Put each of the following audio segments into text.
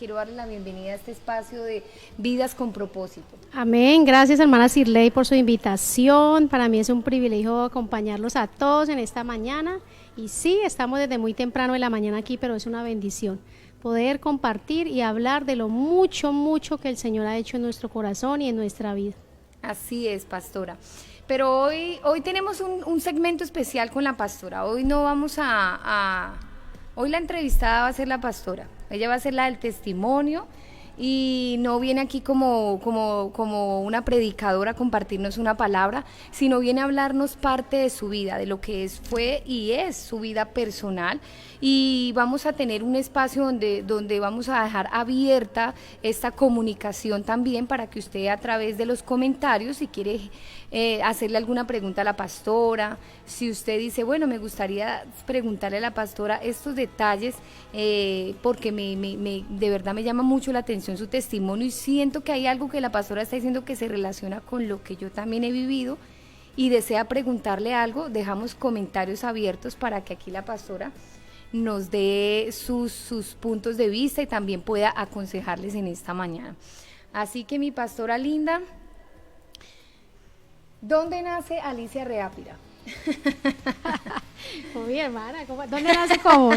quiero darle la bienvenida a este espacio de Vidas con Propósito. Amén, gracias hermana Sirley por su invitación. Para mí es un privilegio acompañarlos a todos en esta mañana. Y sí, estamos desde muy temprano de la mañana aquí, pero es una bendición poder compartir y hablar de lo mucho, mucho que el Señor ha hecho en nuestro corazón y en nuestra vida. Así es, pastora. Pero hoy tenemos un segmento especial con la pastora. Hoy no vamos hoy la entrevistada va a ser la pastora. Ella va a ser la del testimonio y no viene aquí como una predicadora a compartirnos una palabra, sino viene a hablarnos parte de su vida, de lo que fue y es su vida personal. Y vamos a tener un espacio donde vamos a dejar abierta esta comunicación también para que usted a través de los comentarios, si quiere hacerle alguna pregunta a la pastora, si usted dice, bueno, me gustaría preguntarle a la pastora estos detalles porque de verdad me llama mucho la atención su testimonio y siento que hay algo que la pastora está diciendo que se relaciona con lo que yo también he vivido y desea preguntarle algo, dejamos comentarios abiertos para que aquí la pastora nos dé sus puntos de vista y también pueda aconsejarles en esta mañana. Así que mi pastora linda, ¿dónde nace Alicia Reápira? Uy, hermana, ¿dónde nace cómo?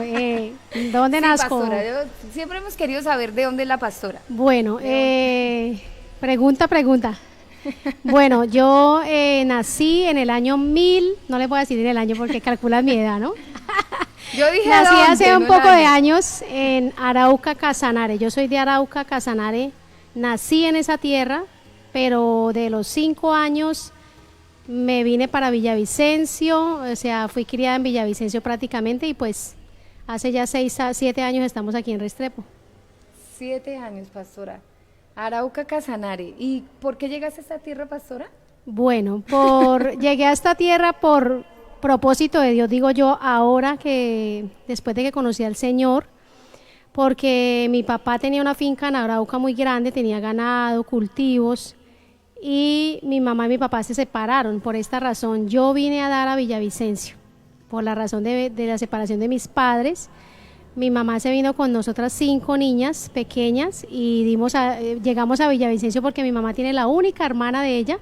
¿Dónde nazco? Pastora, siempre hemos querido saber de dónde es la pastora. Bueno, pregunta. Bueno, yo nací en el año 1000, no les voy a decir en el año porque calculan mi edad, ¿no? Yo dije nací dónde, hace no un poco de años en Arauca, Casanare. Yo soy de Arauca, Casanare. Nací en esa tierra, pero de los 5 años me vine para Villavicencio, o sea, fui criada en Villavicencio prácticamente y pues hace ya 6 a 7 años estamos aquí en Restrepo. 7 años, pastora. Arauca, Casanare. ¿Y por qué llegaste a esta tierra, pastora? Bueno, llegué a esta tierra por propósito de Dios, digo yo, ahora que después de que conocí al Señor, porque mi papá tenía una finca en Arauca muy grande, tenía ganado, cultivos, y mi mamá y mi papá se separaron. Por esta razón yo vine a dar a Villavicencio, por la razón de la separación de mis padres. Mi mamá se vino con nosotras 5 niñas pequeñas y llegamos a Villavicencio porque mi mamá tiene la única hermana de ella,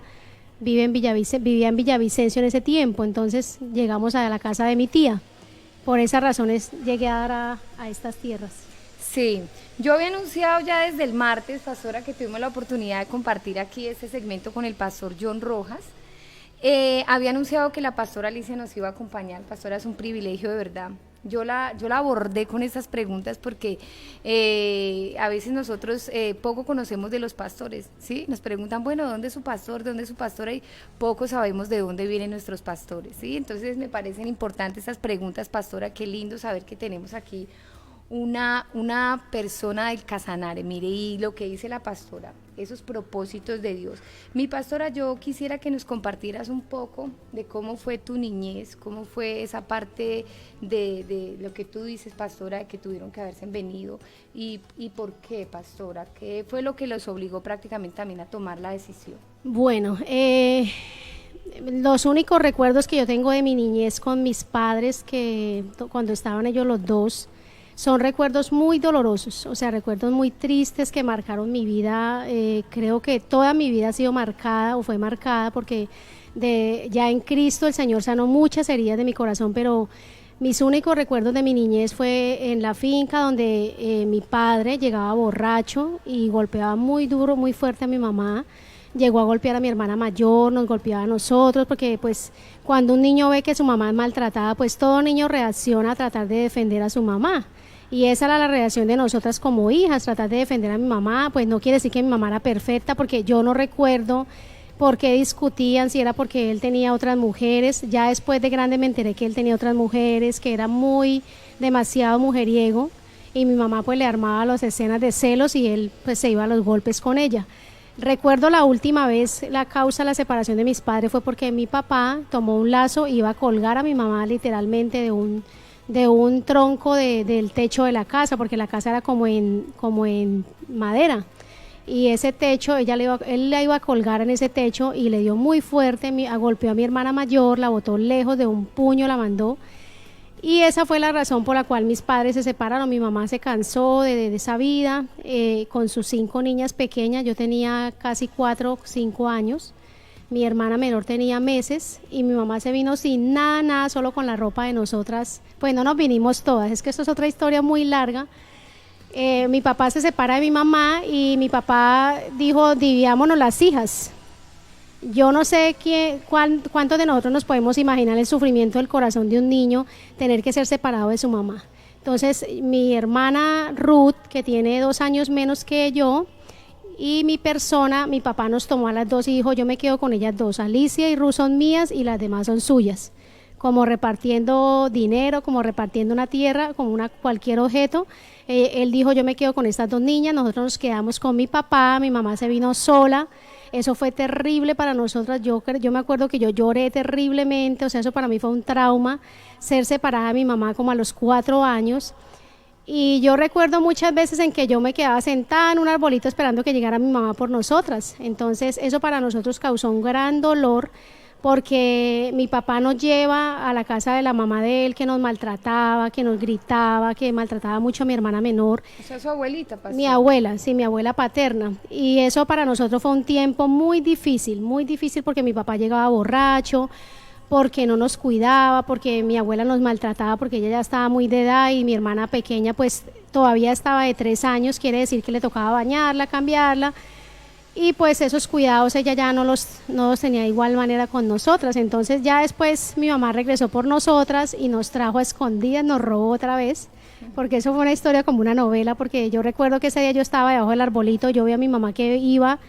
vivía en Villavicencio en ese tiempo, entonces llegamos a la casa de mi tía. Por esas razones llegué a dar a estas tierras. Sí, yo había anunciado ya desde el martes, pastora, que tuvimos la oportunidad de compartir aquí este segmento con el pastor John Rojas. Había anunciado que la pastora Alicia nos iba a acompañar. Pastora, es un privilegio de verdad. Yo la abordé con estas preguntas porque a veces nosotros poco conocemos de los pastores, ¿sí? Nos preguntan, bueno, ¿dónde es su pastor? ¿Dónde es su pastora? Y poco sabemos de dónde vienen nuestros pastores, ¿sí? Entonces me parecen importantes estas preguntas, pastora. Qué lindo saber que tenemos aquí una persona del Casanare, mire, y lo que dice la pastora, esos propósitos de Dios. Mi pastora, yo quisiera que nos compartieras un poco de cómo fue tu niñez, cómo fue esa parte de lo que tú dices, pastora, de que tuvieron que haberse venido, y por qué, pastora, qué fue lo que los obligó prácticamente también a tomar la decisión. Bueno, los únicos recuerdos que yo tengo de mi niñez con mis padres, que cuando estaban ellos los dos, son recuerdos muy dolorosos, o sea, recuerdos muy tristes que marcaron mi vida. Creo que toda mi vida ha sido marcada o fue marcada porque ya en Cristo el Señor sanó muchas heridas de mi corazón, pero mis únicos recuerdos de mi niñez fue en la finca donde mi padre llegaba borracho y golpeaba muy duro, muy fuerte a mi mamá. Llegó a golpear a mi hermana mayor, nos golpeaba a nosotros, porque pues cuando un niño ve que su mamá es maltratada, pues todo niño reacciona a tratar de defender a su mamá. Y esa era la reacción de nosotras como hijas, tratar de defender a mi mamá. Pues no quiere decir que mi mamá era perfecta, porque yo no recuerdo por qué discutían, si era porque él tenía otras mujeres. Ya después de grande me enteré que él tenía otras mujeres, que era demasiado mujeriego, y mi mamá pues le armaba las escenas de celos y él pues se iba a los golpes con ella. Recuerdo la última vez, la causa de la separación de mis padres fue porque mi papá tomó un lazo y iba a colgar a mi mamá literalmente de un tronco del techo de la casa, porque la casa era como en madera, y ese techo, él la iba a colgar en ese techo y le dio muy fuerte, golpeó a mi hermana mayor, la botó lejos, de un puño la mandó, Y esa fue la razón por la cual mis padres se separaron. Mi mamá se cansó de esa vida con sus 5 niñas pequeñas. Yo tenía casi 4 o 5 años. Mi hermana menor tenía meses y mi mamá se vino sin nada, solo con la ropa de nosotras. Pues no nos vinimos todas, es que esto es otra historia muy larga. Mi papá se separa de mi mamá y mi papá dijo, dividámonos las hijas. Yo no sé cuántos de nosotros nos podemos imaginar el sufrimiento del corazón de un niño tener que ser separado de su mamá. Entonces mi hermana Ruth, que tiene 2 años menos que yo, y mi persona, mi papá nos tomó a las 2 y dijo, yo me quedo con ellas 2, Alicia y Ruth son mías y las demás son suyas, como repartiendo dinero, como repartiendo una tierra, como cualquier objeto. Él dijo, yo me quedo con estas 2 niñas, nosotros nos quedamos con mi papá, mi mamá se vino sola. Eso fue terrible para nosotras. Yo me acuerdo que yo lloré terriblemente, o sea, eso para mí fue un trauma, ser separada de mi mamá como a los 4 años. Y yo recuerdo muchas veces en que yo me quedaba sentada en un arbolito esperando que llegara mi mamá por nosotras. Entonces eso para nosotros causó un gran dolor, porque mi papá nos lleva a la casa de la mamá de él, que nos maltrataba, que nos gritaba, que maltrataba mucho a mi hermana menor. O sea, su abuelita, pastor. Mi abuela, sí, mi abuela paterna. Y eso para nosotros fue un tiempo muy difícil porque mi papá llegaba borracho, porque no nos cuidaba, porque mi abuela nos maltrataba, porque ella ya estaba muy de edad y mi hermana pequeña pues todavía estaba de 3 años, quiere decir que le tocaba bañarla, cambiarla. Y pues esos cuidados ella ya no los tenía de igual manera con nosotras. Entonces ya después mi mamá regresó por nosotras y nos trajo a escondidas, nos robó otra vez, porque eso fue una historia como una novela, porque yo recuerdo que ese día yo estaba debajo del arbolito, yo vi a mi mamá que iba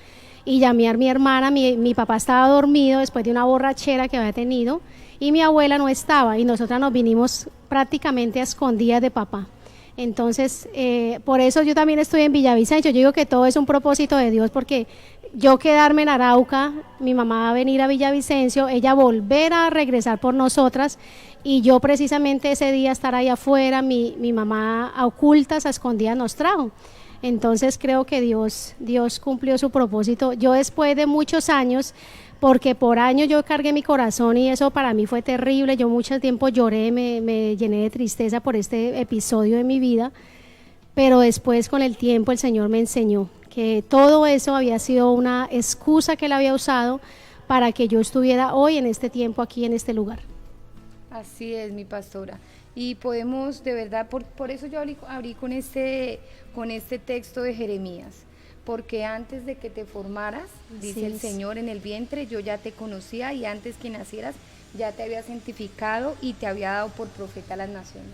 y llamé a mi hermana, mi papá estaba dormido después de una borrachera que había tenido y mi abuela no estaba y nosotras nos vinimos prácticamente a escondidas de papá. Entonces, por eso yo también estoy en Villavicencio. Yo digo que todo es un propósito de Dios, porque yo quedarme en Arauca, mi mamá va a venir a Villavicencio, ella volver a regresar por nosotras y yo precisamente ese día estar ahí afuera, mi mamá a ocultas, a escondidas nos trajo. Entonces creo que Dios cumplió su propósito. Yo después de muchos años, porque por años yo cargué mi corazón y eso para mí fue terrible, yo mucho tiempo lloré, me llené de tristeza por este episodio de mi vida, pero después con el tiempo el Señor me enseñó que todo eso había sido una excusa que Él había usado para que yo estuviera hoy en este tiempo aquí en este lugar. Así es, mi pastora. Y podemos, de verdad, por eso yo abrí con este texto de Jeremías, porque antes de que te formaras, dice el Señor, en el vientre yo ya te conocía y antes que nacieras ya te había santificado y te había dado por profeta a las naciones.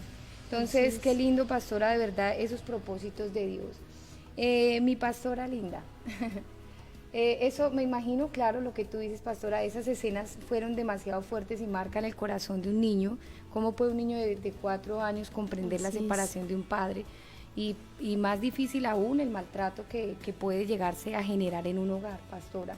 Entonces, qué lindo, pastora, de verdad, esos propósitos de Dios. Mi pastora linda, eso me imagino, claro, lo que tú dices, pastora, esas escenas fueron demasiado fuertes y marcan el corazón de un niño. ¿Cómo puede un niño de 4 años comprender la separación de un padre? Y más difícil aún el maltrato que puede llegarse a generar en un hogar, pastora.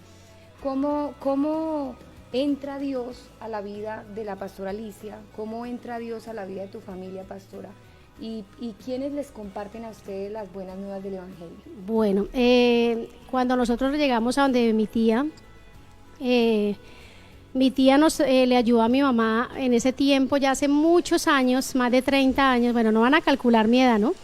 ¿Cómo entra Dios a la vida de la pastora Alicia? ¿Cómo entra Dios a la vida de tu familia, pastora? ¿Y quiénes les comparten a ustedes las buenas nuevas del Evangelio? Bueno, cuando nosotros llegamos a donde mi tía le ayudó a mi mamá en ese tiempo, ya hace muchos años, más de 30 años, bueno, no van a calcular mi edad, ¿no?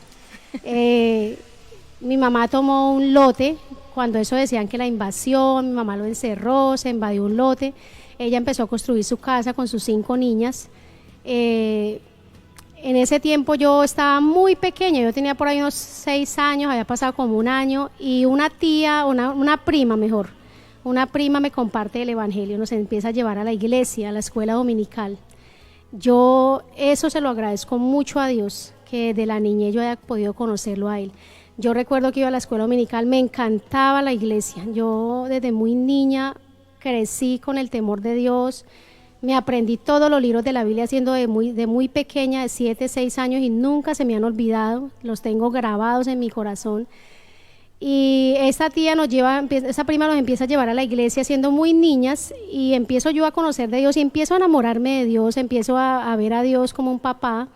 Mi mamá tomó un lote, cuando eso decían que la invasión, mi mamá lo encerró, se invadió un lote, ella empezó a construir su casa con sus 5 niñas. En ese tiempo yo estaba muy pequeña, yo tenía por ahí unos 6 años, había pasado como un año, y una tía, una prima me comparte el Evangelio, nos empieza a llevar a la iglesia, a la escuela dominical. Yo eso se lo agradezco mucho a Dios, que de la niñez yo haya podido conocerlo a Él. Yo recuerdo que iba a la escuela dominical, me encantaba la iglesia, yo desde muy niña crecí con el temor de Dios, me aprendí todos los libros de la Biblia siendo de muy pequeña, de 7, 6 años, y nunca se me han olvidado, los tengo grabados en mi corazón. Y esa prima nos empieza a llevar a la iglesia siendo muy niñas, y empiezo yo a conocer de Dios y empiezo a enamorarme de Dios, empiezo a ver a Dios como un papá,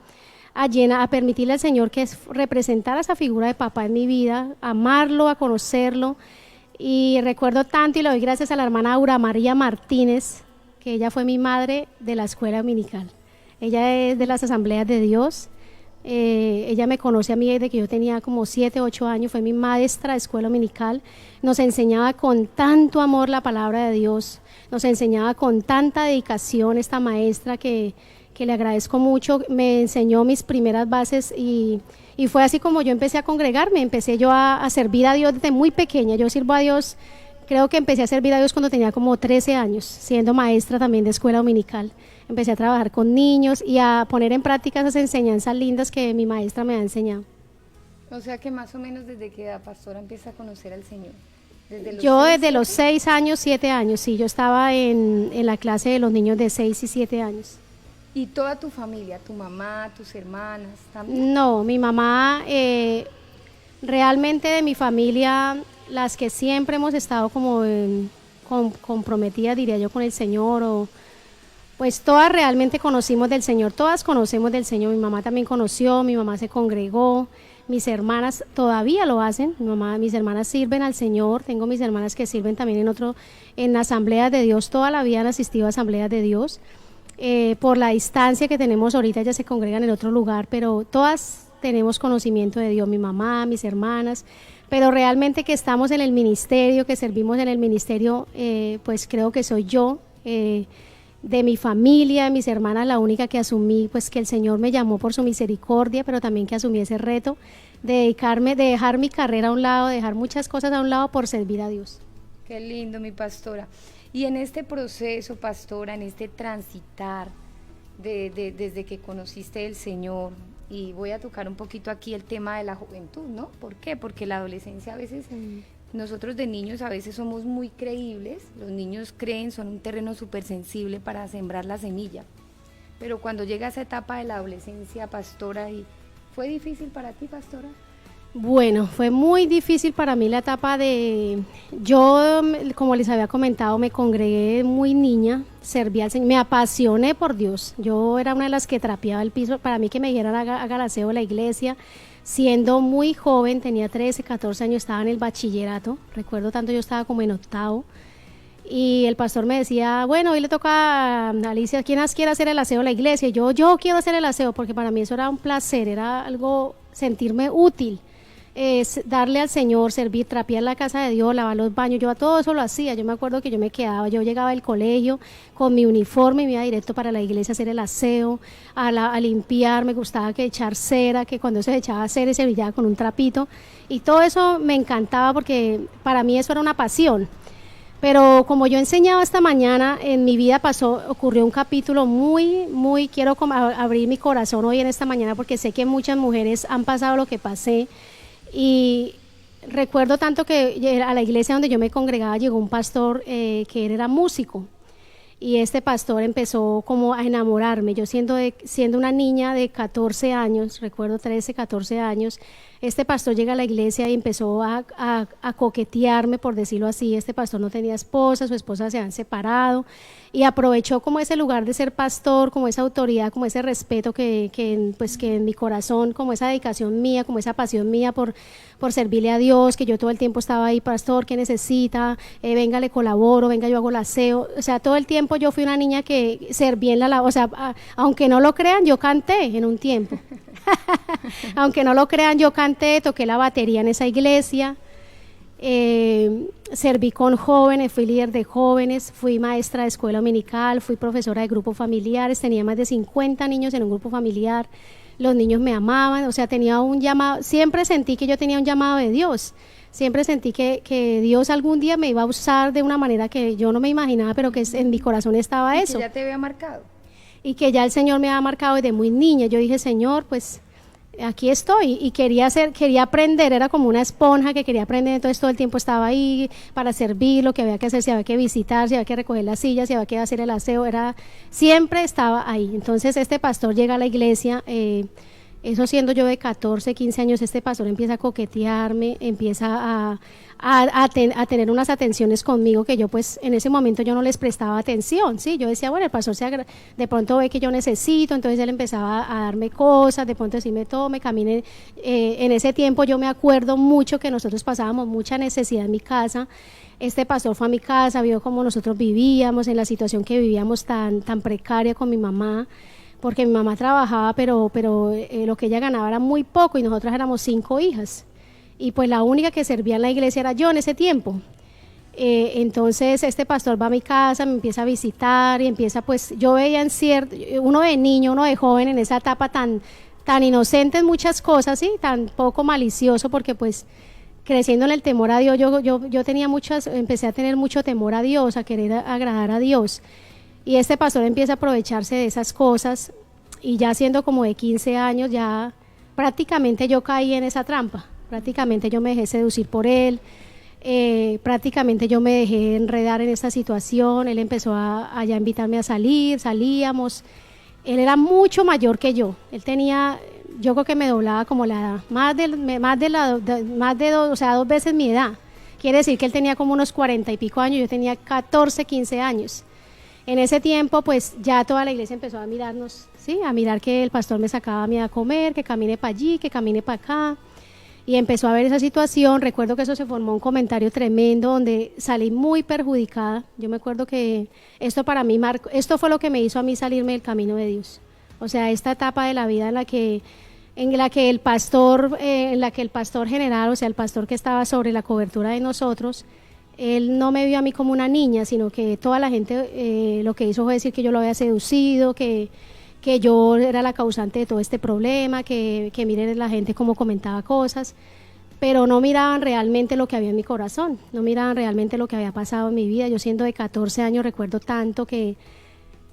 a permitirle al Señor que representara esa figura de papá en mi vida, a amarlo, a conocerlo. Y recuerdo tanto, y le doy gracias a la hermana Aura María Martínez, que ella fue mi madre de la escuela dominical. Ella es de las Asambleas de Dios. Ella me conoce a mí desde que yo tenía como 7, 8 años, fue mi maestra de escuela dominical, nos enseñaba con tanto amor la palabra de Dios, nos enseñaba con tanta dedicación esta maestra que le agradezco mucho, me enseñó mis primeras bases y fue así como yo empecé a congregarme, empecé yo a servir a Dios desde muy pequeña, yo sirvo a Dios, creo que empecé a servir a Dios cuando tenía como 13 años, siendo maestra también de escuela dominical. Empecé a trabajar con niños y a poner en práctica esas enseñanzas lindas que mi maestra me ha enseñado. O sea que más o menos desde qué edad, pastora, empieza a conocer al Señor. Desde los 6 años, 7 años, sí, yo estaba en la clase de los niños de 6 y 7 años. ¿Y toda tu familia, tu mamá, tus hermanas también? No, mi mamá, realmente de mi familia, las que siempre hemos estado como comprometidas, diría yo, con el Señor, pues todas realmente conocimos del Señor, todas conocemos del Señor, mi mamá también conoció, mi mamá se congregó, mis hermanas todavía lo hacen, mis hermanas sirven al Señor, tengo mis hermanas que sirven también en Asambleas de Dios, toda la vida han asistido a Asambleas de Dios, por la distancia que tenemos ahorita ellas se congregan en otro lugar, pero todas tenemos conocimiento de Dios, mi mamá, mis hermanas, pero realmente que estamos en el ministerio, que servimos en el ministerio, pues creo que soy yo, de mi familia, de mis hermanas, la única que asumí, pues que el Señor me llamó por su misericordia, pero también que asumí ese reto de dejar mi carrera a un lado, dejar muchas cosas a un lado por servir a Dios. Qué lindo, mi pastora. Y en este proceso, pastora, en este transitar desde que conociste el Señor, y voy a tocar un poquito aquí el tema de la juventud, ¿no? ¿Por qué? Porque la adolescencia a veces... Nosotros de niños a veces somos muy creíbles, los niños creen, son un terreno súper sensible para sembrar la semilla, pero cuando llega esa etapa de la adolescencia, pastora, ¿fue difícil para ti, pastora? Bueno, fue muy difícil para mí la etapa yo, como les había comentado, me congregué muy niña, serví al Señor, me apasioné por Dios, yo era una de las que trapeaba el piso, para mí que me dijeran haga el aseo de la iglesia. Siendo muy joven, tenía 13, 14 años, estaba en el bachillerato, recuerdo tanto, yo estaba como en octavo, y el pastor me decía, bueno, hoy le toca a Alicia, ¿quién quiere hacer el aseo de la iglesia? Y yo quiero hacer el aseo, porque para mí eso era un placer, era algo, sentirme útil, darle al Señor, servir, trapear la casa de Dios, lavar los baños, yo a todo eso lo hacía, yo me acuerdo que yo llegaba del colegio con mi uniforme y me iba directo para la iglesia a hacer el aseo, a limpiar, me gustaba que echar cera, que cuando se echaba cera se brillaba con un trapito, y todo eso me encantaba porque para mí eso era una pasión. Pero como yo enseñaba esta mañana, en mi vida ocurrió un capítulo muy, quiero abrir mi corazón hoy en esta mañana porque sé que muchas mujeres han pasado lo que pasé. Y recuerdo tanto que a la iglesia donde yo me congregaba llegó un pastor que él era músico y este pastor empezó como a enamorarme, yo siendo una niña de 14 años, recuerdo 13, 14 años, este pastor llega a la iglesia y empezó a coquetearme, por decirlo así. Este pastor no tenía esposa, su esposa se habían separado y aprovechó como ese lugar de ser pastor, como esa autoridad, como ese respeto que en mi corazón, como esa dedicación mía, como esa pasión mía por servirle a Dios, que yo todo el tiempo estaba ahí, pastor, ¿qué necesita? Venga, le colaboro, venga, yo hago el aseo. O sea, todo el tiempo yo fui una niña que serví en o sea, aunque no lo crean, yo canté en un tiempo. Aunque no lo crean, yo canté, toqué la batería en esa iglesia, serví con jóvenes, fui líder de jóvenes, fui maestra de escuela dominical, fui profesora de grupos familiares, tenía más de 50 niños en un grupo familiar, los niños me amaban, o sea, tenía un llamado, siempre sentí que yo tenía un llamado de Dios, siempre sentí que Dios algún día me iba a usar de una manera que yo no me imaginaba, pero que en mi corazón estaba eso. ¿Y que ya te había marcado? Y que ya el Señor me había marcado desde muy niña. Yo dije, Señor, pues aquí estoy, y quería aprender, era como una esponja que quería aprender, entonces todo el tiempo estaba ahí para servir, lo que había que hacer, si había que visitar, si había que recoger las sillas, si había que hacer el aseo, siempre estaba ahí. Entonces este pastor llega a la iglesia, eso siendo yo de 14, 15 años, este pastor empieza a coquetearme, empieza a tener unas atenciones conmigo que yo pues en ese momento yo no les prestaba atención, ¿sí? Yo decía, bueno, el pastor de pronto ve que yo necesito, entonces él empezaba a darme cosas, de pronto decirme tome, camine. En ese tiempo yo me acuerdo mucho que nosotros pasábamos mucha necesidad en mi casa. Este pastor fue a mi casa, vio cómo nosotros vivíamos, en la situación que vivíamos tan precaria con mi mamá. porque mi mamá trabajaba, pero lo que ella ganaba era muy poco y nosotras éramos 5 hijas. Y pues la única que servía en la iglesia era yo en ese tiempo. Entonces este pastor va a mi casa, me empieza a visitar y empieza, pues yo veía uno de niño, uno de joven en esa etapa tan inocente en muchas cosas, ¿sí? Tan poco malicioso, porque pues creciendo en el temor a Dios, yo tenía empecé a tener mucho temor a Dios, a querer agradar a Dios. Y este pastor empieza a aprovecharse de esas cosas y ya siendo como de 15 años, ya prácticamente yo caí en esa trampa, prácticamente yo me dejé seducir por él, prácticamente yo me dejé enredar en esta situación, él empezó a ya invitarme a salir, salíamos, él era mucho mayor que yo tenía, yo creo que me doblaba como la edad, o sea, 2 veces mi edad, quiere decir que él tenía como unos 40 y pico años, yo tenía 14, 15 años. En ese tiempo, pues ya toda la iglesia empezó a mirarnos, ¿sí? A mirar que el pastor me sacaba a mí a comer, que camine para allí, que camine para acá. Y empezó a ver esa situación. Recuerdo que eso se formó un comentario tremendo donde salí muy perjudicada. Yo me acuerdo que esto para mí esto fue lo que me hizo a mí salirme del camino de Dios. O sea, esta etapa de la vida en la que el pastor general, o sea, el pastor que estaba sobre la cobertura de nosotros, él no me vio a mí como una niña, sino que toda la gente lo que hizo fue decir que yo lo había seducido, que yo era la causante de todo este problema, que miren la gente cómo comentaba cosas, pero no miraban realmente lo que había en mi corazón, no miraban realmente lo que había pasado en mi vida. Yo siendo de 14 años recuerdo tanto que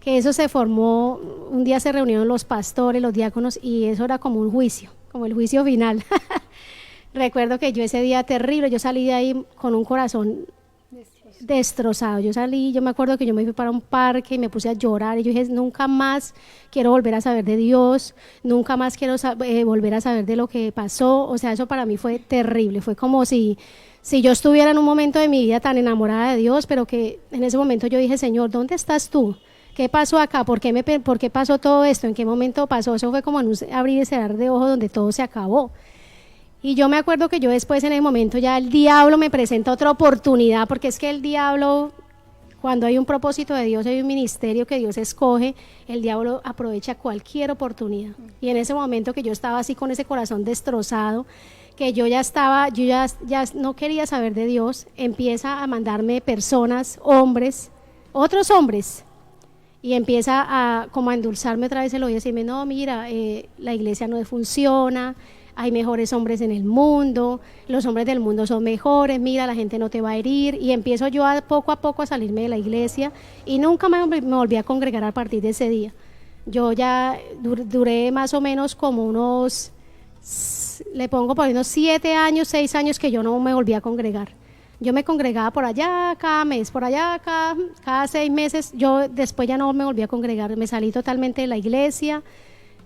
eso se formó, un día se reunieron los pastores, los diáconos, y eso era como un juicio, como el juicio final. Recuerdo que yo ese día terrible, yo salí de ahí con un corazón destrozado. Yo me acuerdo que yo me fui para un parque y me puse a llorar y yo dije, nunca más quiero volver a saber de Dios, nunca más quiero volver a saber de lo que pasó. O sea, eso para mí fue terrible, fue como si yo estuviera en un momento de mi vida tan enamorada de Dios, pero que en ese momento yo dije, Señor, ¿dónde estás tú? ¿Qué pasó acá? ¿Por qué pasó todo esto? ¿En qué momento pasó? Eso fue como en un abrir y cerrar de ojos donde todo se acabó. Y yo me acuerdo que yo después en el momento ya el diablo me presenta otra oportunidad, porque es que el diablo, cuando hay un propósito de Dios, hay un ministerio que Dios escoge, el diablo aprovecha cualquier oportunidad. Y en ese momento que yo estaba así con ese corazón destrozado, que yo ya no quería saber de Dios, empieza a mandarme personas, hombres, otros hombres, y empieza como a endulzarme otra vez el oído y decirme, no, mira, la iglesia no funciona, hay mejores hombres en el mundo, los hombres del mundo son mejores, mira, la gente no te va a herir. Y empiezo yo poco a poco a salirme de la iglesia y nunca me volví a congregar a partir de ese día. Yo ya duré más o menos como unos, le pongo por unos 7 años, 6 años que yo no me volví a congregar. Yo me congregaba por allá cada mes, por allá cada 6 meses, yo después ya no me volví a congregar, me salí totalmente de la iglesia.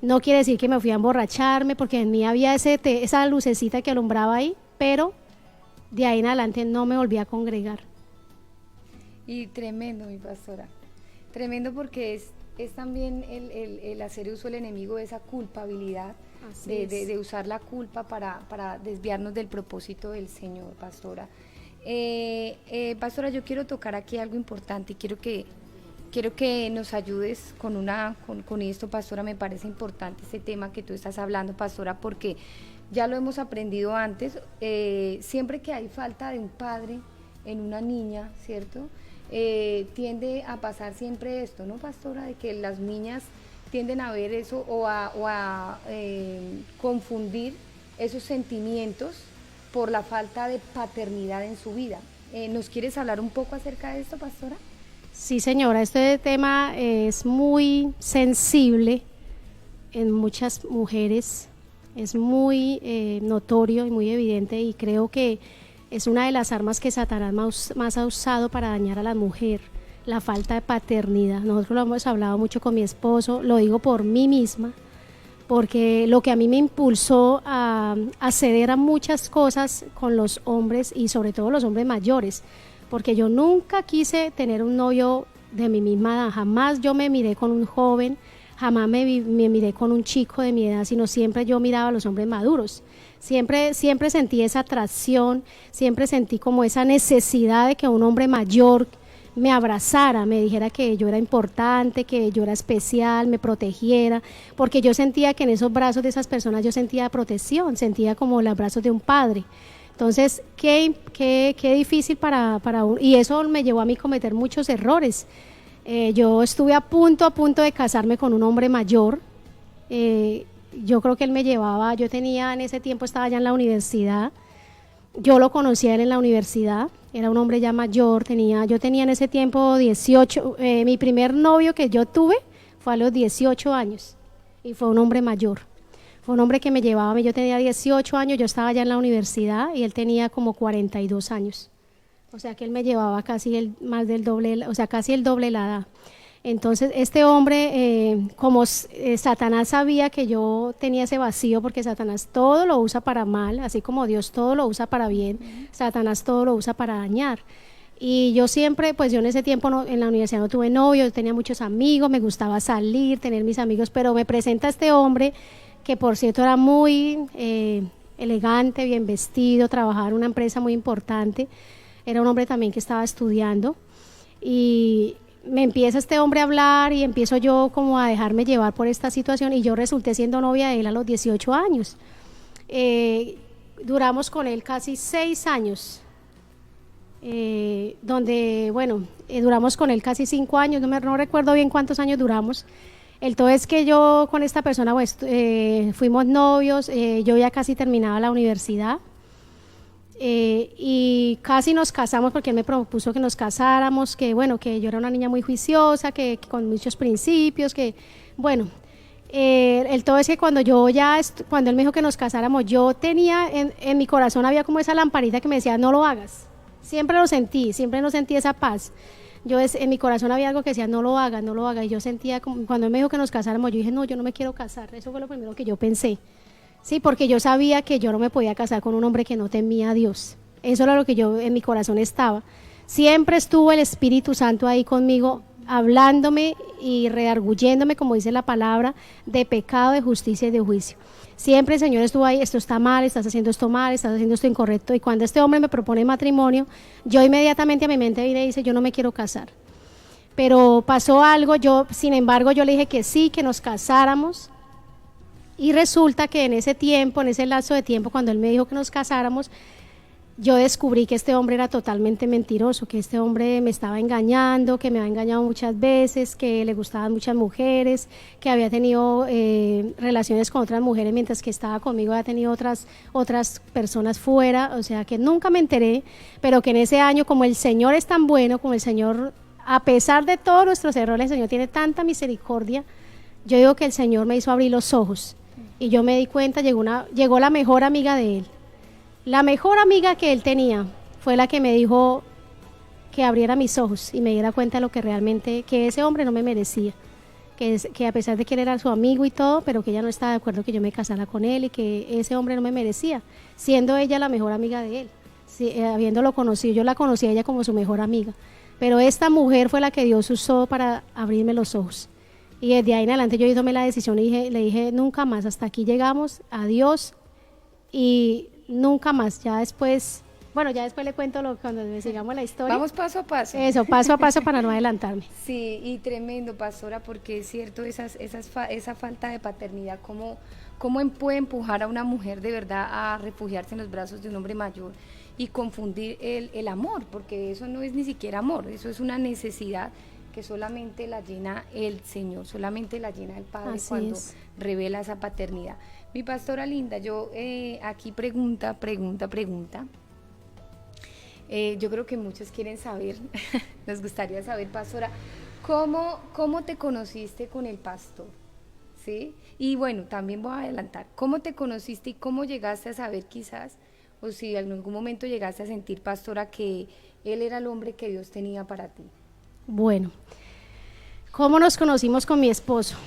No quiere decir que me fui a emborracharme, porque en mí había esa lucecita que alumbraba ahí, pero de ahí en adelante no me volví a congregar. Y tremendo, mi pastora, tremendo, porque es también el hacer uso del enemigo de esa culpabilidad, de usar la culpa para desviarnos del propósito del Señor, pastora. Pastora, yo quiero tocar aquí algo importante y quiero que nos ayudes con esto, pastora. Me parece importante ese tema que tú estás hablando, pastora, porque ya lo hemos aprendido antes. Siempre que hay falta de un padre en una niña, ¿cierto? Tiende a pasar siempre esto, ¿no, pastora? De que las niñas tienden a ver eso o a confundir esos sentimientos por la falta de paternidad en su vida. ¿Nos quieres hablar un poco acerca de esto, pastora? Sí, señora, este tema es muy sensible en muchas mujeres, es muy notorio y muy evidente, y creo que es una de las armas que Satanás más ha usado para dañar a la mujer, la falta de paternidad. Nosotros lo hemos hablado mucho con mi esposo, lo digo por mí misma, porque lo que a mí me impulsó a ceder a muchas cosas con los hombres, y sobre todo los hombres mayores, porque yo nunca quise tener un novio de mi misma edad, jamás yo me miré con un joven, jamás me miré con un chico de mi edad, sino siempre yo miraba a los hombres maduros. Siempre sentí esa atracción, siempre sentí como esa necesidad de que un hombre mayor me abrazara, me dijera que yo era importante, que yo era especial, me protegiera, porque yo sentía que en esos brazos de esas personas yo sentía protección, sentía como los brazos de un padre. Entonces, qué difícil y eso me llevó a mí a cometer muchos errores. Yo estuve a punto de casarme con un hombre mayor. Yo creo que él me llevaba, yo tenía en ese tiempo, estaba ya en la universidad, yo lo conocí a él en la universidad, era un hombre ya mayor, yo tenía en ese tiempo 18, mi primer novio que yo tuve fue a los 18 años y fue un hombre mayor. Fue un hombre que me llevaba, yo tenía 18 años, yo estaba ya en la universidad y él tenía como 42 años. O sea que él me llevaba casi más del doble, o sea, casi el doble la edad. Entonces, este hombre, como Satanás sabía que yo tenía ese vacío, porque Satanás todo lo usa para mal, así como Dios todo lo usa para bien, Satanás todo lo usa para dañar. Y yo siempre, pues yo en ese tiempo en la universidad no tuve novio, yo tenía muchos amigos, me gustaba salir, tener mis amigos, pero me presenta este hombre que por cierto era muy elegante, bien vestido, trabajaba en una empresa muy importante, era un hombre también que estaba estudiando y me empieza este hombre a hablar y empiezo yo como a dejarme llevar por esta situación y yo resulté siendo novia de él a los 18 años. Duramos con él casi 6 años, duramos con él casi 5 años, no recuerdo bien cuántos años duramos. El todo es que yo con esta persona pues, fuimos novios, yo ya casi terminaba la universidad y casi nos casamos porque él me propuso que nos casáramos, que bueno, que yo era una niña muy juiciosa, que con muchos principios, que bueno, el todo es que cuando él me dijo que nos casáramos, yo tenía en mi corazón había como esa lamparita que me decía no lo hagas, siempre no sentí esa paz. En mi corazón había algo que decía, no lo haga, y yo sentía, cuando él me dijo que nos casáramos, yo dije, no, yo no me quiero casar, eso fue lo primero que yo pensé, sí, porque yo sabía que yo no me podía casar con un hombre que no temía a Dios, eso era lo que yo en mi corazón estaba, siempre estuvo el Espíritu Santo ahí conmigo, hablándome y redarguyéndome, como dice la palabra, de pecado, de justicia y de juicio. Siempre el Señor estuvo ahí, esto está mal, estás haciendo esto mal, estás haciendo esto incorrecto. Y cuando este hombre me propone matrimonio, yo inmediatamente a mi mente vine y dice, yo no me quiero casar. Pero pasó algo, sin embargo, yo le dije que sí, que nos casáramos. Y resulta que en ese lapso de tiempo, cuando él me dijo que nos casáramos, yo descubrí que este hombre era totalmente mentiroso, que este hombre me estaba engañando, que me había engañado muchas veces, que le gustaban muchas mujeres, que había tenido relaciones con otras mujeres mientras que estaba conmigo, había tenido otras personas fuera, o sea que nunca me enteré, pero que en ese año, como el Señor es tan bueno, como el Señor, a pesar de todos nuestros errores, el Señor tiene tanta misericordia, yo digo que el Señor me hizo abrir los ojos y yo me di cuenta, llegó la mejor amiga de él. La mejor amiga que él tenía fue la que me dijo que abriera mis ojos y me diera cuenta de lo que realmente, que ese hombre no me merecía, que a pesar de que él era su amigo y todo, pero que ella no estaba de acuerdo que yo me casara con él y que ese hombre no me merecía, siendo ella la mejor amiga de él, habiéndolo conocido, yo la conocí a ella como su mejor amiga, pero esta mujer fue la que Dios usó para abrirme los ojos. Y desde ahí en adelante yo tomé la decisión y le dije nunca más, hasta aquí llegamos, adiós, y nunca más, ya después le cuento cuando sigamos la historia. Vamos paso a paso. Eso, paso a paso para no adelantarme. Sí, y tremendo, pastora, porque es cierto, esa falta de paternidad, cómo puede empujar a una mujer de verdad a refugiarse en los brazos de un hombre mayor y confundir el amor, porque eso no es ni siquiera amor, eso es una necesidad que solamente la llena el Señor, solamente la llena el Padre. Así cuando revela esa paternidad. Mi pastora linda, yo aquí pregunta. Yo creo que muchos quieren saber, nos gustaría saber, pastora, ¿cómo te conociste con el pastor? ¿Sí? Y bueno, también voy a adelantar, ¿cómo te conociste y cómo llegaste a saber quizás, o si en algún momento llegaste a sentir, pastora, que él era el hombre que Dios tenía para ti? Bueno, ¿cómo nos conocimos con mi esposo?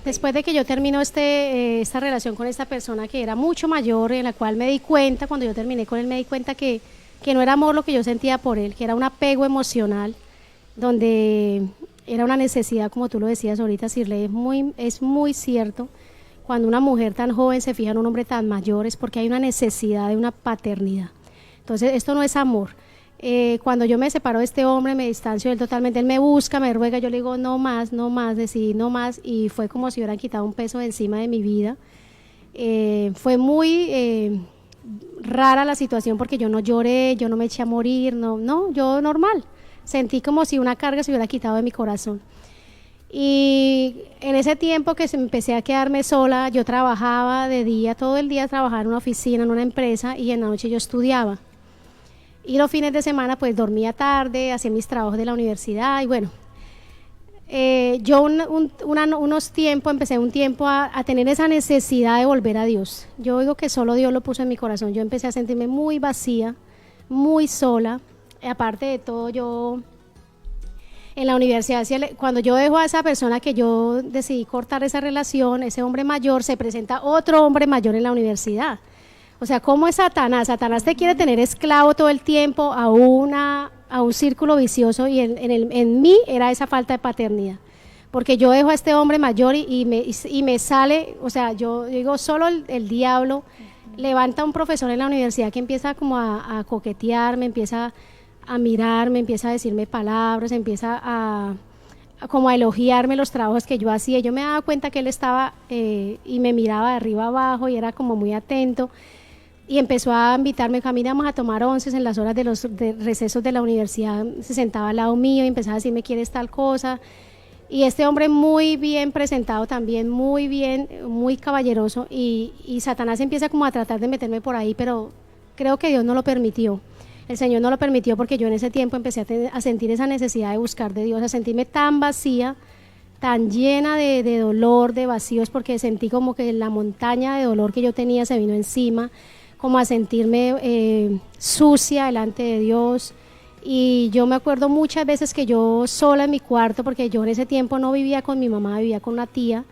Después de que yo termino esta relación con esta persona que era mucho mayor, en la cual me di cuenta, cuando yo terminé con él, me di cuenta que no era amor lo que yo sentía por él, que era un apego emocional, donde era una necesidad, como tú lo decías ahorita, Sirle, es muy cierto, cuando una mujer tan joven se fija en un hombre tan mayor, es porque hay una necesidad de una paternidad. Entonces, esto no es amor. Cuando yo me separo de este hombre, me distancio de él totalmente, él me busca, me ruega, yo le digo no más, no más, decidí no más, y fue como si hubieran quitado un peso de encima de mi vida. Fue muy rara la situación porque yo no lloré, yo no me eché a morir, no, yo normal, sentí como si una carga se hubiera quitado de mi corazón. Y en ese tiempo que empecé a quedarme sola, yo trabajaba de día, todo el día trabajaba en una oficina, en una empresa, y en la noche yo estudiaba. Y los fines de semana pues dormía tarde, hacía mis trabajos de la universidad y bueno. Yo empecé un tiempo a tener esa necesidad de volver a Dios. Yo digo que solo Dios lo puso en mi corazón. Yo empecé a sentirme muy vacía, muy sola. Aparte de todo, yo en la universidad, cuando yo dejo a esa persona que yo decidí cortar esa relación, ese hombre mayor, se presenta otro hombre mayor en la universidad. O sea, ¿cómo es Satanás? Satanás te quiere tener esclavo todo el tiempo a un círculo vicioso, y en mí era esa falta de paternidad. Porque yo dejo a este hombre mayor y me sale, o sea, yo digo, solo el diablo levanta a un profesor en la universidad que empieza como a coquetear, me empieza a mirar, me empieza a decirme palabras, empieza como a elogiarme los trabajos que yo hacía. Yo me daba cuenta que él estaba y me miraba de arriba abajo y era como muy atento. Y empezó a invitarme, caminamos a tomar onces en las horas de recesos de la universidad, se sentaba al lado mío y empezaba a decirme, ¿quieres tal cosa? Y este hombre muy bien presentado también, muy bien, muy caballeroso, y Satanás empieza como a tratar de meterme por ahí, pero creo que Dios no lo permitió. El Señor no lo permitió porque yo en ese tiempo empecé a sentir esa necesidad de buscar de Dios, a sentirme tan vacía, tan llena de dolor, de vacíos, porque sentí como que la montaña de dolor que yo tenía se vino encima, como a sentirme sucia delante de Dios. Y yo me acuerdo muchas veces que yo sola en mi cuarto, porque yo en ese tiempo no vivía con mi mamá, vivía con una tía,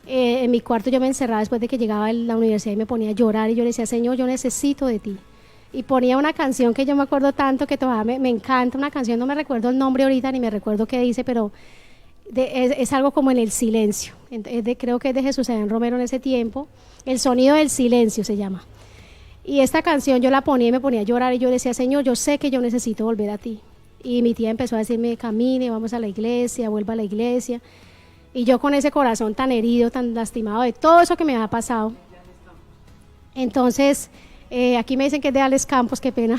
en mi cuarto yo me encerraba después de que llegaba a la universidad y me ponía a llorar y yo le decía, Señor, yo necesito de ti. Y ponía una canción que yo me acuerdo tanto, que todavía me encanta, una canción, no me recuerdo el nombre ahorita ni me recuerdo qué dice, pero es algo como en el silencio, creo que es de Jesús Adán Romero en ese tiempo, El sonido del silencio se llama. Y esta canción yo la ponía y me ponía a llorar y yo decía, Señor, yo sé que yo necesito volver a ti. Y mi tía empezó a decirme, camine, vamos a la iglesia, vuelva a la iglesia. Y yo con ese corazón tan herido, tan lastimado de todo eso que me había pasado. Entonces, aquí me dicen que es de Alex Campos, qué pena.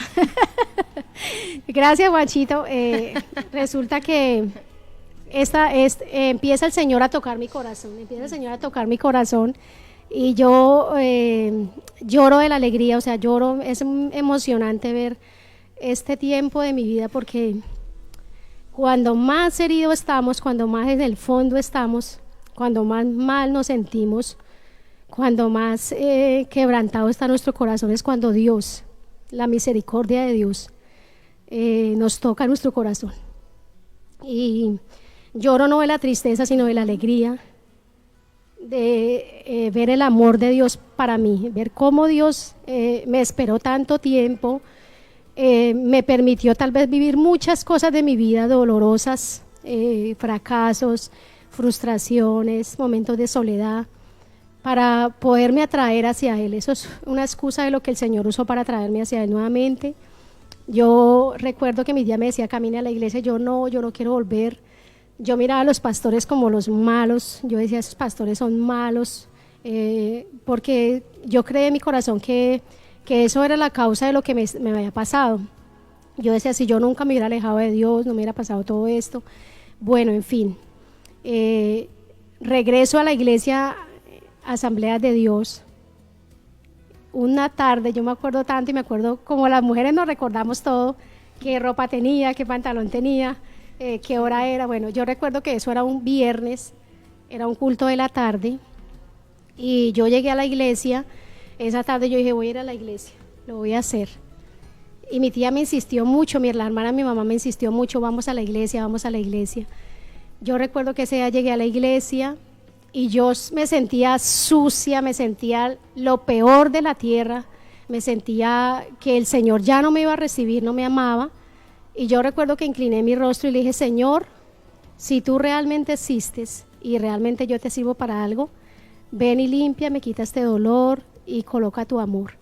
Gracias, Juanchito. Resulta que empieza el Señor a tocar mi corazón, y yo lloro de la alegría, o sea, lloro, es emocionante ver este tiempo de mi vida, porque cuando más herido estamos, cuando más en el fondo estamos, cuando más mal nos sentimos, cuando más quebrantado está nuestro corazón, es cuando Dios, la misericordia de Dios, nos toca nuestro corazón. Y lloro no de la tristeza, sino de la alegría, de ver el amor de Dios para mí, ver cómo Dios me esperó tanto tiempo, me permitió tal vez vivir muchas cosas de mi vida dolorosas, fracasos, frustraciones, momentos de soledad, para poderme atraer hacia Él. Eso es una excusa de lo que el Señor usó para traerme hacia Él nuevamente. Yo recuerdo que mi tía me decía, camine a la iglesia, yo no quiero volver. Yo miraba a los pastores como los malos, yo decía, esos pastores son malos, porque yo creí en mi corazón que eso era la causa de lo que me había pasado. Yo decía, si yo nunca me hubiera alejado de Dios, no me hubiera pasado todo esto. Bueno, en fin, regreso a la iglesia, Asambleas de Dios. Una tarde, yo me acuerdo tanto, y me acuerdo como las mujeres nos recordamos todo, qué ropa tenía, qué pantalón tenía, qué hora era. Bueno, yo recuerdo que eso era un viernes, era un culto de la tarde, y yo llegué a la iglesia. Esa tarde yo dije, voy a ir a la iglesia, lo voy a hacer. Y mi tía me insistió mucho, la hermana de mi mamá me insistió mucho, vamos a la iglesia, vamos a la iglesia. Yo recuerdo que ese día llegué a la iglesia y yo me sentía sucia, me sentía lo peor de la tierra, me sentía que el Señor ya no me iba a recibir, no me amaba. Y yo recuerdo que incliné mi rostro y le dije, Señor, si tú realmente existes y realmente yo te sirvo para algo, ven y limpia, me quita este dolor y coloca tu amor.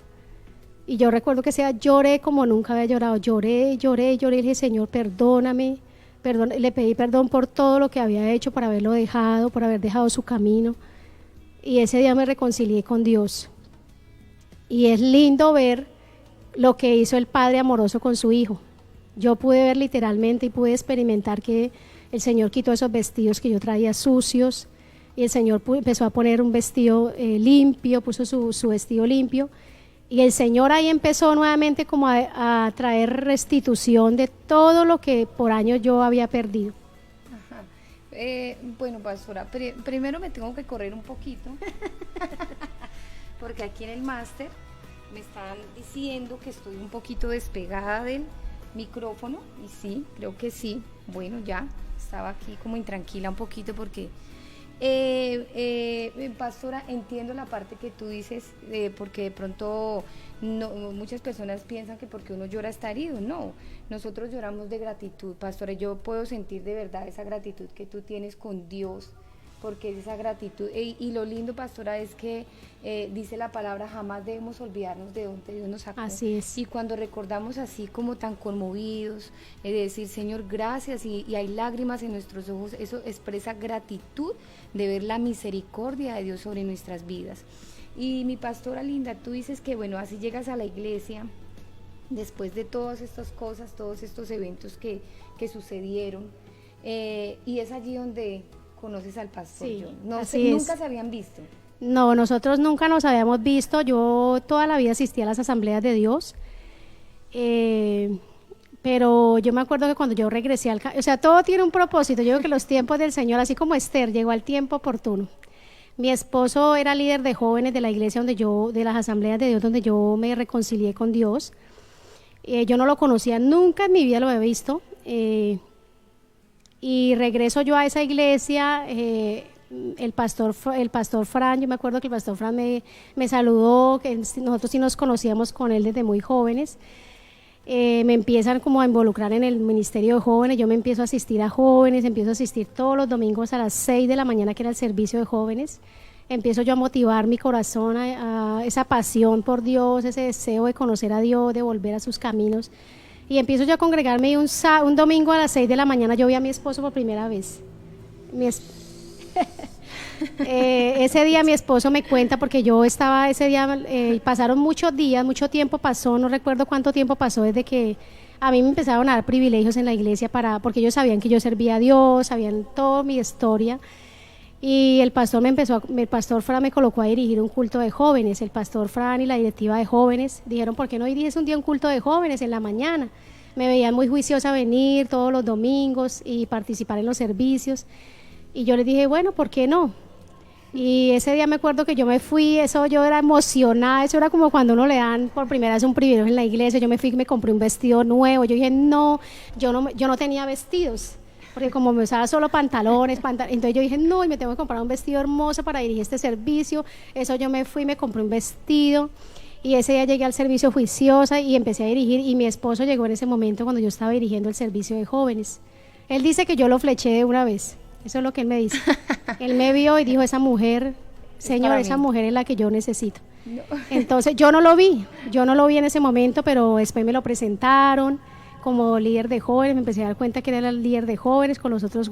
Y yo recuerdo que sea lloré como nunca había llorado, lloré, lloré, lloré, y le dije, Señor, perdóname, perdón, le pedí perdón por todo lo que había hecho, por haberlo dejado, por haber dejado su camino. Y ese día me reconcilié con Dios. Y es lindo ver lo que hizo el Padre amoroso con su Hijo. Yo pude ver literalmente y pude experimentar que el Señor quitó esos vestidos que yo traía sucios y el Señor empezó a poner un vestido limpio, puso su vestido limpio. Y el Señor ahí empezó nuevamente como a traer restitución de todo lo que por años yo había perdido. Ajá. Bueno, pastora, primero me tengo que correr un poquito, porque aquí en el máster me están diciendo que estoy un poquito despegada del micrófono, y sí, creo que sí. Bueno, ya estaba aquí como intranquila un poquito porque... pastora, entiendo la parte que tú dices, porque de pronto muchas personas piensan que porque uno llora está herido. No, nosotros lloramos de gratitud, pastora. Yo puedo sentir de verdad esa gratitud que tú tienes con Dios, porque es esa gratitud, y lo lindo, pastora, es que dice la palabra, jamás debemos olvidarnos de donde Dios nos sacó. Así es. Y cuando recordamos así como tan conmovidos, de decir, Señor, gracias, y hay lágrimas en nuestros ojos, eso expresa gratitud de ver la misericordia de Dios sobre nuestras vidas. Y mi pastora linda, tú dices que bueno, así llegas a la iglesia, después de todas estas cosas, todos estos eventos que sucedieron, y es allí donde conoces al pastor. Sí, John. No así sé, es. nunca se habían visto. No, nosotros nunca nos habíamos visto. Yo toda la vida asistí a las asambleas de Dios, pero yo me acuerdo que cuando yo regresé o sea, todo tiene un propósito. Yo creo que los tiempos del Señor, así como Esther, llegó al tiempo oportuno. Mi esposo era líder de jóvenes de la iglesia de las asambleas de Dios, donde yo me reconcilié con Dios. Yo no lo conocía, nunca en mi vida lo había visto. Y regreso yo a esa iglesia, el pastor Fran, yo me acuerdo que el pastor Fran me saludó, que nosotros sí nos conocíamos con él desde muy jóvenes. Me empiezan como a involucrar en el ministerio de jóvenes, yo me empiezo a asistir a jóvenes, empiezo a asistir todos los domingos a las 6 de la mañana, que era el servicio de jóvenes. Empiezo yo a motivar mi corazón a esa pasión por Dios, ese deseo de conocer a Dios, de volver a sus caminos. Y empiezo yo a congregarme, y un domingo a las 6 de la mañana yo vi a mi esposo por primera vez. Ese día mi esposo me cuenta, porque yo estaba ese día, pasaron muchos días, mucho tiempo pasó, no recuerdo cuánto tiempo pasó desde que a mí me empezaron a dar privilegios en la iglesia, porque ellos sabían que yo servía a Dios, sabían toda mi historia. Y el pastor Fran me colocó a dirigir un culto de jóvenes. El pastor Fran y la directiva de jóvenes dijeron, ¿por qué no diriges un día un culto de jóvenes en la mañana? Me veían muy juiciosa venir todos los domingos y participar en los servicios. Y yo les dije, bueno, ¿por qué no? Y ese día me acuerdo que yo me fui, yo era emocionada, eso era como cuando uno le dan por primera vez un privilegio en la iglesia. Yo me fui y me compré un vestido nuevo. Yo dije, no, yo no tenía vestidos, porque como me usaba solo pantalones, entonces yo dije, no, y me tengo que comprar un vestido hermoso para dirigir este servicio. Eso yo me fui, me compré un vestido, y ese día llegué al servicio juiciosa y empecé a dirigir, y mi esposo llegó en ese momento cuando yo estaba dirigiendo el servicio de jóvenes. Él dice que yo lo fleché de una vez, eso es lo que él me dice. Él me vio y dijo, esa mujer, Señor, esa mujer es la que yo necesito. No. Entonces yo no lo vi en ese momento, pero después me lo presentaron como líder de jóvenes. Me empecé a dar cuenta que era el líder de jóvenes con los otros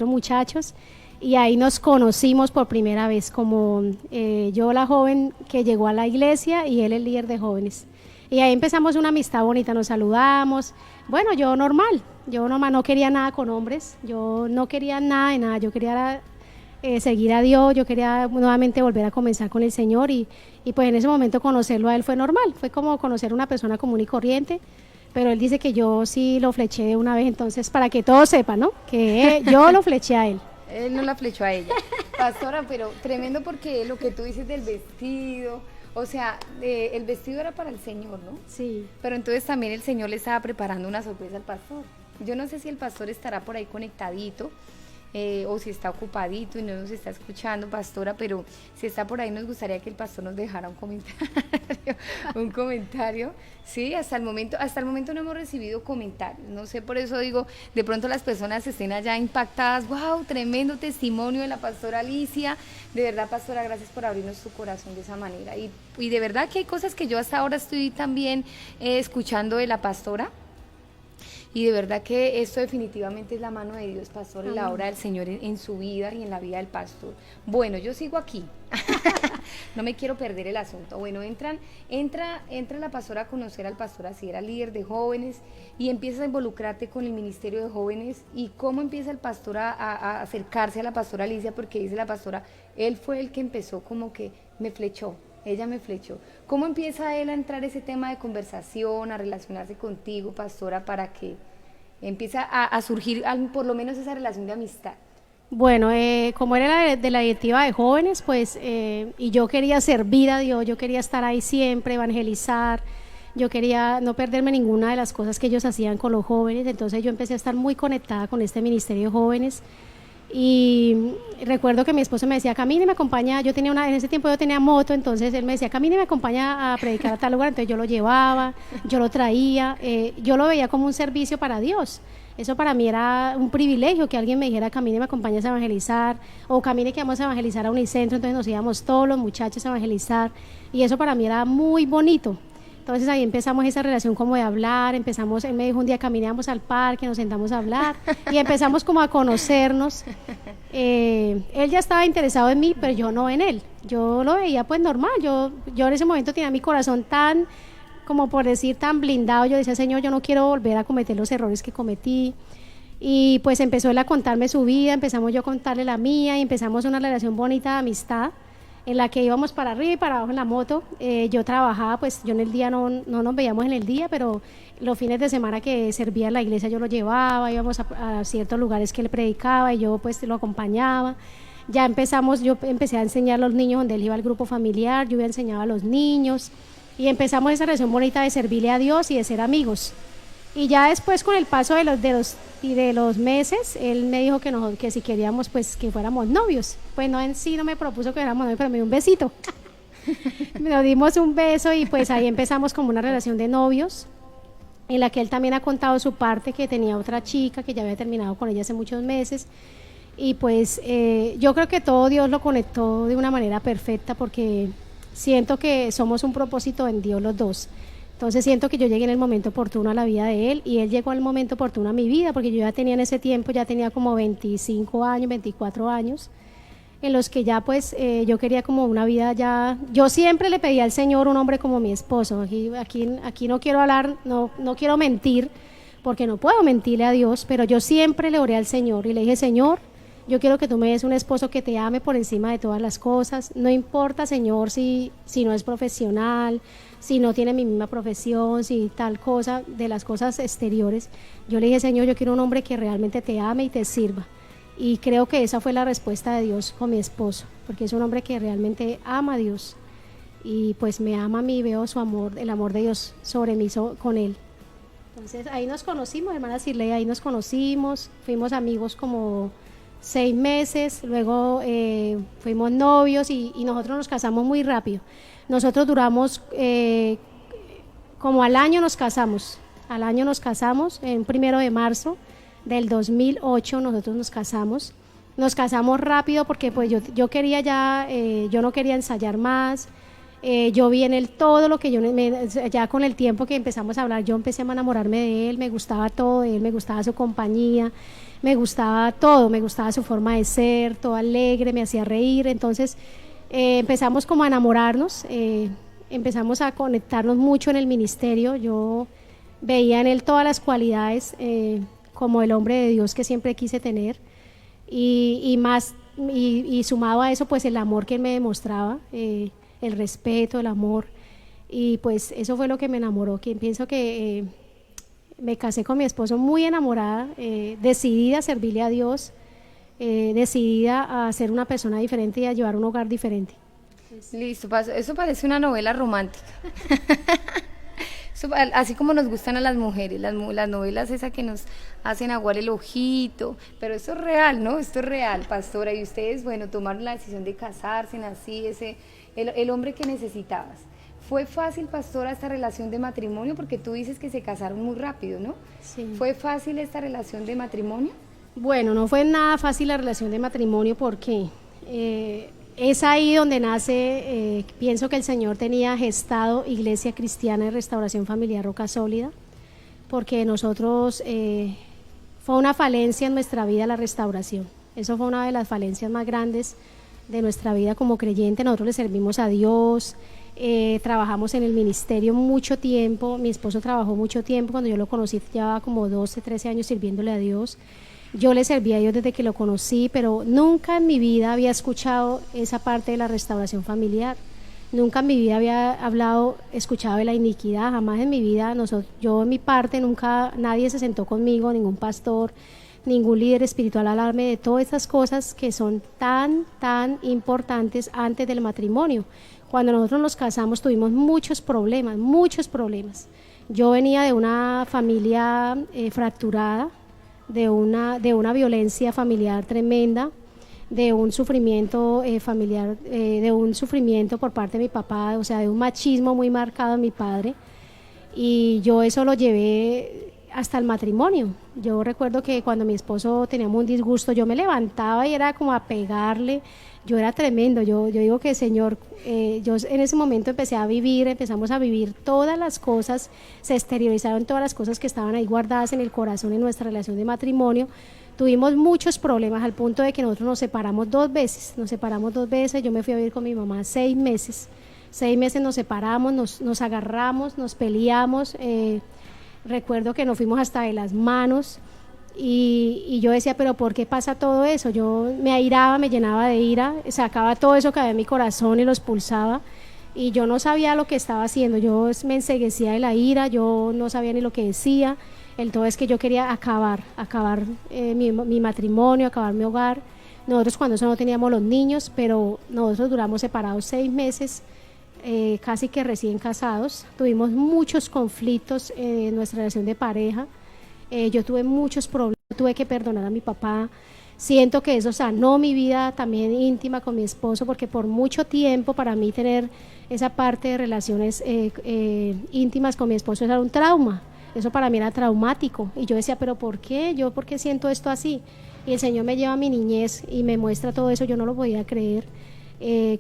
muchachos, y ahí nos conocimos por primera vez, como yo la joven que llegó a la iglesia y él el líder de jóvenes, y ahí empezamos una amistad bonita, nos saludamos. Bueno, yo normal, no quería nada con hombres, yo no quería nada de nada, yo quería seguir a Dios, yo quería nuevamente volver a comenzar con el Señor, y pues en ese momento conocerlo a él fue normal, fue como conocer a una persona común y corriente. Pero él dice que yo sí lo fleché de una vez, entonces para que todos sepan, ¿no? Que yo lo fleché a él. Él no la flechó a ella. Pastora, pero tremendo, porque lo que tú dices del vestido, o sea, el vestido era para el Señor, ¿no? Sí. Pero entonces también el Señor le estaba preparando una sorpresa al pastor. Yo no sé si el pastor estará por ahí conectadito, o si está ocupadito y no nos está escuchando, pastora, pero si está por ahí nos gustaría que el pastor nos dejara un comentario, un comentario. Sí, hasta el momento no hemos recibido comentarios, no sé, por eso digo, de pronto las personas estén allá impactadas, wow, tremendo testimonio de la pastora Alicia, de verdad, pastora, gracias por abrirnos tu corazón de esa manera, y de verdad que hay cosas que yo hasta ahora estoy también escuchando de la pastora, y de verdad que esto definitivamente es la mano de Dios, pastor, y la obra del Señor en su vida y en la vida del pastor. Bueno, yo sigo aquí. No me quiero perder el asunto. Bueno, entra la pastora a conocer al pastor, así era líder de jóvenes, y empiezas a involucrarte con el ministerio de jóvenes. ¿Y cómo empieza el pastor a acercarse a la pastora Alicia? Porque dice la pastora, él fue el que empezó como que me flechó. Ella me flechó. ¿Cómo empieza él a entrar ese tema de conversación, a relacionarse contigo, pastora, para que empiece a surgir por lo menos esa relación de amistad? Bueno, como era de la directiva de jóvenes, pues, y yo quería servir a Dios, yo quería estar ahí siempre, evangelizar, yo quería no perderme ninguna de las cosas que ellos hacían con los jóvenes, entonces yo empecé a estar muy conectada con este ministerio de jóvenes. Y recuerdo que mi esposo me decía, camine, me acompaña, en ese tiempo yo tenía moto, entonces él me decía, camine, me acompaña a predicar a tal lugar, entonces yo lo llevaba, yo lo traía, yo lo veía como un servicio para Dios. Eso para mí era un privilegio, que alguien me dijera, camine, me acompañas a evangelizar, o camine que vamos a evangelizar a Unicentro, entonces nos íbamos todos los muchachos a evangelizar, y eso para mí era muy bonito. Entonces ahí empezamos esa relación como de hablar, él me dijo un día, caminamos al parque, nos sentamos a hablar y empezamos como a conocernos. Él ya estaba interesado en mí, pero yo no en él. Yo lo veía pues normal, yo en ese momento tenía mi corazón tan, como por decir, tan blindado. Yo decía, Señor, yo no quiero volver a cometer los errores que cometí. Y pues empezó él a contarme su vida, empezamos yo a contarle la mía y empezamos una relación bonita de amistad, en la que íbamos para arriba y para abajo en la moto. Yo trabajaba, pues yo en el día no nos veíamos en el día, pero los fines de semana que servía en la iglesia yo lo llevaba, íbamos a ciertos lugares que él predicaba y yo pues lo acompañaba. Yo empecé a enseñar a los niños donde él iba al grupo familiar, yo enseñaba a los niños y empezamos esa relación bonita de servirle a Dios y de ser amigos. Y ya después, con el paso de los meses, él me dijo que si queríamos, pues que fuéramos novios. Pues no, en sí no me propuso que fuéramos novios, pero me dio un besito. Nos dimos un beso y pues ahí empezamos como una relación de novios, en la que él también ha contado su parte, que tenía otra chica que ya había terminado con ella hace muchos meses. Y pues yo creo que todo Dios lo conectó de una manera perfecta, porque siento que somos un propósito en Dios los dos. Entonces siento que yo llegué en el momento oportuno a la vida de él y él llegó al momento oportuno a mi vida, porque yo ya tenía en ese tiempo, ya tenía como 25 años, 24 años, en los que ya pues yo quería como una vida ya. Yo siempre le pedí al Señor un hombre como mi esposo. Aquí no quiero hablar, no quiero mentir, porque no puedo mentirle a Dios, pero yo siempre le oré al Señor y le dije, Señor, yo quiero que tú me des un esposo que te ame por encima de todas las cosas. No importa, Señor, si no es profesional, si no tiene mi misma profesión, si tal cosa, de las cosas exteriores. Yo le dije, Señor, yo quiero un hombre que realmente te ame y te sirva. Y creo que esa fue la respuesta de Dios con mi esposo, porque es un hombre que realmente ama a Dios y pues me ama a mí, veo su amor, el amor de Dios sobre mí, con él. Entonces ahí nos conocimos, hermana Cirley, ahí nos conocimos, fuimos amigos como 6 meses, luego fuimos novios y nosotros nos casamos muy rápido. Nosotros duramos, como al año nos casamos, en 1 de marzo del 2008 nosotros nos casamos rápido, porque pues yo quería ya, yo no quería ensayar más. Yo vi en él todo lo que ya con el tiempo que empezamos a hablar, yo empecé a enamorarme de él, me gustaba todo de él, me gustaba su compañía, me gustaba todo, me gustaba su forma de ser, todo alegre, me hacía reír. Entonces empezamos como a enamorarnos, empezamos a conectarnos mucho en el ministerio. Yo veía en él todas las cualidades como el hombre de Dios que siempre quise tener, y sumado a eso pues el amor que él me demostraba, el respeto, el amor, y pues eso fue lo que me enamoró, que pienso que me casé con mi esposo muy enamorada, decidida a servirle a Dios, decidida a ser una persona diferente y a llevar un hogar diferente. Listo, eso parece una novela romántica. así como nos gustan a las mujeres, las novelas esas que nos hacen aguar el ojito, pero esto es real, ¿no? Esto es real, pastora, y ustedes, bueno, tomaron la decisión de casarse, así, el hombre que necesitabas. ¿Fue fácil, pastora, esta relación de matrimonio? Porque tú dices que se casaron muy rápido, ¿no? Sí. ¿Fue fácil esta relación de matrimonio? Bueno, no fue nada fácil la relación de matrimonio porque es ahí donde nace, pienso que el Señor tenía gestado Iglesia Cristiana de Restauración Familiar Roca Sólida, porque nosotros, fue una falencia en nuestra vida la restauración. Eso fue una de las falencias más grandes de nuestra vida como creyente. Nosotros le servimos a Dios, trabajamos en el ministerio mucho tiempo, mi esposo trabajó mucho tiempo, cuando yo lo conocí llevaba como 12, 13 años sirviéndole a Dios. Yo le serví a Dios desde que lo conocí, pero nunca en mi vida había escuchado esa parte de la restauración familiar. Nunca en mi vida había escuchado de la iniquidad, jamás en mi vida. Yo en mi parte nunca, nadie se sentó conmigo, ningún pastor, ningún líder espiritual a hablarme de todas estas cosas que son tan importantes antes del matrimonio. Cuando nosotros nos casamos tuvimos muchos problemas. Yo venía de una familia fracturada, de una violencia familiar tremenda, de un sufrimiento familiar, de un sufrimiento por parte de mi papá, o sea, de un machismo muy marcado en mi padre, y yo eso lo llevé hasta el matrimonio. Yo recuerdo que cuando mi esposo teníamos un disgusto, yo me levantaba y era como a pegarle. Yo era tremendo. Yo digo que Señor, yo en ese momento empezamos a vivir todas las cosas, se exteriorizaron todas las cosas que estaban ahí guardadas en el corazón en nuestra relación de matrimonio. Tuvimos muchos problemas al punto de que nosotros nos separamos dos veces. Yo me fui a vivir con mi mamá 6 meses. 6 meses nos separamos, nos agarramos, nos peleamos. Recuerdo que nos fuimos hasta de las manos y yo decía, pero ¿por qué pasa todo eso? Yo me airaba, me llenaba de ira, sacaba todo eso que había en mi corazón y lo expulsaba, y yo no sabía lo que estaba haciendo. Yo me enceguecía de la ira, yo no sabía ni lo que decía. El todo es que yo quería acabar mi matrimonio, acabar mi hogar. Nosotros cuando eso no teníamos los niños, pero nosotros duramos separados 6 meses, casi que recién casados. Tuvimos muchos conflictos en nuestra relación de pareja. Yo tuve muchos problemas, tuve que perdonar a mi papá. Siento que eso sanó mi vida también íntima con mi esposo, porque por mucho tiempo para mí tener esa parte de relaciones íntimas con mi esposo era un trauma. Eso para mí era traumático, y yo decía, pero ¿por qué? ¿Por qué siento esto así? Y el Señor me lleva a mi niñez y me muestra todo eso. Yo no lo podía creer.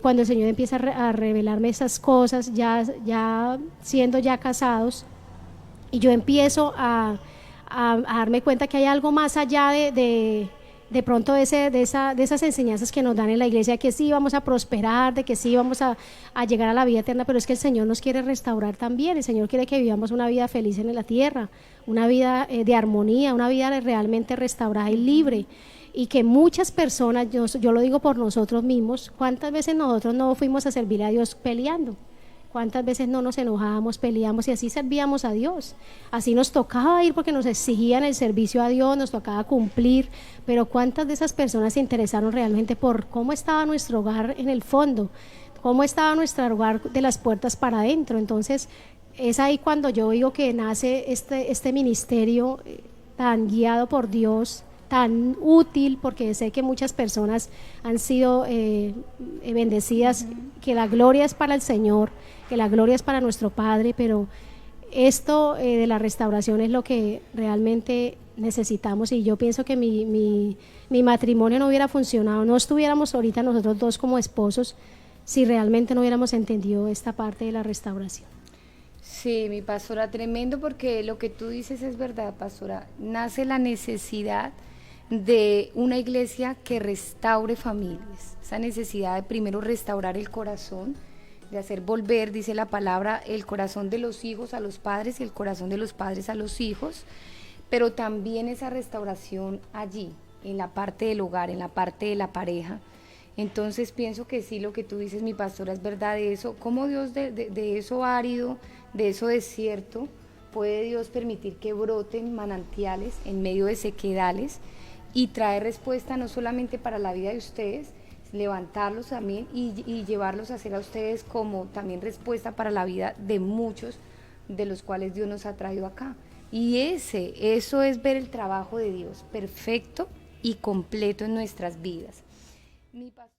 Cuando el Señor empieza a revelarme esas cosas, ya siendo ya casados, y yo empiezo a darme cuenta que hay algo más allá de pronto de esas enseñanzas que nos dan en la iglesia, que sí vamos a prosperar, de que sí vamos a llegar a la vida eterna, pero es que el Señor nos quiere restaurar también. El Señor quiere que vivamos una vida feliz en la tierra, una vida de armonía, una vida realmente restaurada y libre. Y que muchas personas, yo lo digo por nosotros mismos, ¿cuántas veces nosotros no fuimos a servir a Dios peleando? ¿Cuántas veces no nos enojábamos, peleamos y así servíamos a Dios? Así nos tocaba ir porque nos exigían el servicio a Dios, nos tocaba cumplir, pero ¿cuántas de esas personas se interesaron realmente por cómo estaba nuestro hogar en el fondo? ¿Cómo estaba nuestro hogar de las puertas para adentro? Entonces es ahí cuando yo digo que nace este ministerio tan guiado por Dios, tan útil, porque sé que muchas personas han sido bendecidas, que la gloria es para el Señor, que la gloria es para nuestro Padre, pero esto de la restauración es lo que realmente necesitamos, y yo pienso que mi matrimonio no hubiera funcionado, no estuviéramos ahorita nosotros dos como esposos si realmente no hubiéramos entendido esta parte de la restauración. Sí, mi pastora, tremendo, porque lo que tú dices es verdad, pastora. Nace la necesidad de una iglesia que restaure familias, esa necesidad de primero restaurar el corazón, de hacer volver, dice la palabra, el corazón de los hijos a los padres y el corazón de los padres a los hijos, pero también esa restauración allí, en la parte del hogar, en la parte de la pareja. Entonces pienso que sí, lo que tú dices, mi pastora, es verdad de eso. Cómo Dios de eso árido, de eso desierto, puede Dios permitir que broten manantiales en medio de sequedales y traer respuesta no solamente para la vida de ustedes, levantarlos también y llevarlos a ser a ustedes como también respuesta para la vida de muchos de los cuales Dios nos ha traído acá. Y eso es ver el trabajo de Dios perfecto y completo en nuestras vidas. Mi pastor